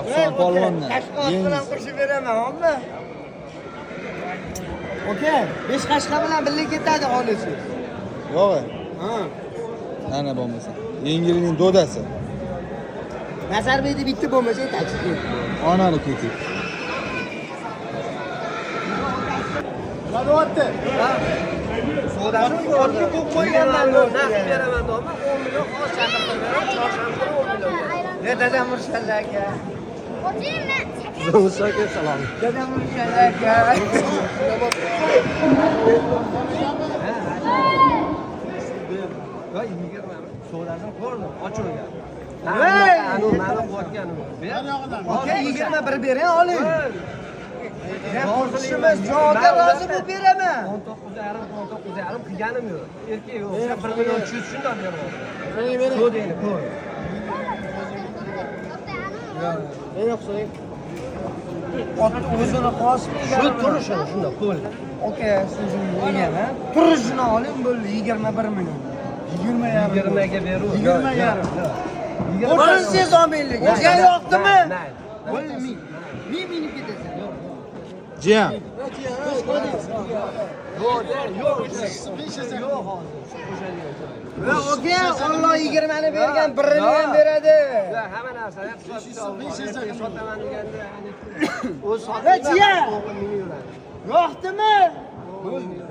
Husan polvondan. Qashqoq bilan qo'shib beraman, olma. Aka, 5 qashqa bilan birga ketadi xolisi. Yo'q. Ha. Ana bo'lmasa. Yengilning dodasi. Nazarbekda bitta bo'lmasa tachib. Onani ketik. Qadotdi. Ha. Sodasi ko'rib qo'yganman, naqd beraman deyman. 10 million xo'sh chaqirib beraman, chorshanba 10 million. Ne dadam Murshalla aka. Zo'saka salom. Dadam Murshalla aka. Voy, yigirmami? Sodasini ko'rdim, ochilgan. Anu mani qo'yganim. Aka 21 bering, oling. Borishimiz joyda rozi bo'lib beraman. 19,5 qilganim yo'q. Erkak yo'q. 1 million 300 shundan beraman. Sodani ko'r. Ne yo'qsa? O'zini qosib shu turishini shunda qo'l. Aka, sizning o'yingmi? Turishini oling bo'ldi 21 million. 20 ga beru. 20 yarim. Birinchi zominlik. O'zga yo'qdimi? Bo'ldi ming. Ming ketasan. Jiyan. Va oka, Alloh 20 ni bergan, 1 ni ham beradi. Hamma narsani sotaman deganda o'z Va jiyan. Yo'qdimi?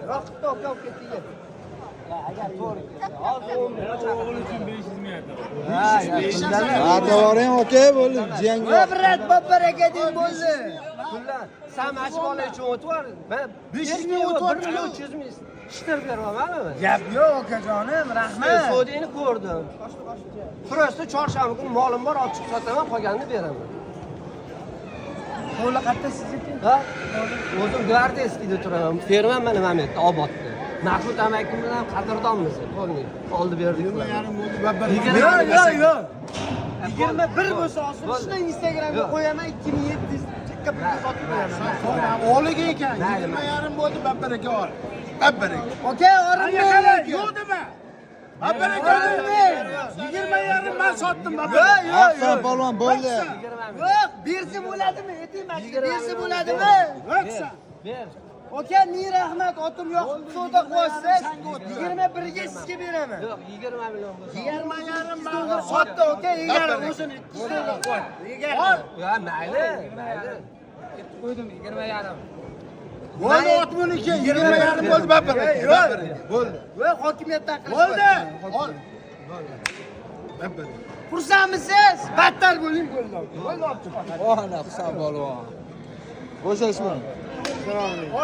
Yo'qdi aka, ketdi. Agar to'g'ri kelsa, hozir 10 million o'g'il uchun 500 ming. Ha, to'g'ring aka, bo'ldi. Jiyanga. Va brat baraka deng bo'ldi. Pullar samash bola uchun o'tvar. Men 500 ming o'tvar, 300 ming ishtirib beramanmi? Gap yo'q akajonim, rahmat. Sodani ko'rdim. Prosta chorshanba kuni molim bor, olib chiqib sotaman, qolganini beraman. Qo'li qayerda sizniki? Ha? O'zim Gvardiyskida turaman. Fermaman nima yerda, Obodda. Mahmud amakim bilan qadrdonmiz. Qo'lni oldi berdik. 20,5 yo'q, yo'q. 21 bo'lsa olsin, shuni Instagramga qo'yaman, 2700 chekka pulga sotib beraman. O'g'liga ekan, 20,5 bo'ldi, babbaraka ol. Babbaraka. Aka, orinmaylik. Yo'q dema. Babbaraka. 20,5 men sotdim Yo'q, babbaraka. yo'q, Husan polvon bo'ldi. yo'q. Bersa bo'ladimi? Ayting, bersa bo'ladimi? Yo'qsa. Ber. Aka, ming rahmat, otim yoqib savdo qilasiz. 21 ga sizga beraman. Yo'q, 20 million bo'lsa. 20,5 men To'g'ri sotdi, aka, egari o'zini ishtirib qo'y. Egari. Ya mayli, mayli. Qo'ydim 20,5. bo'ldi 62, 20,5 bo'ldi babbaraka. Babbaraka. Bo'ldi. Va hokimiyatdan qilish. Bo'ldi. Ol. Babbaraka. Xursandmisiz? Battar bo'ling bo'ldi. Bo'ldi, olib chiq. Ana Husan polvon. Bo'shashma. Ol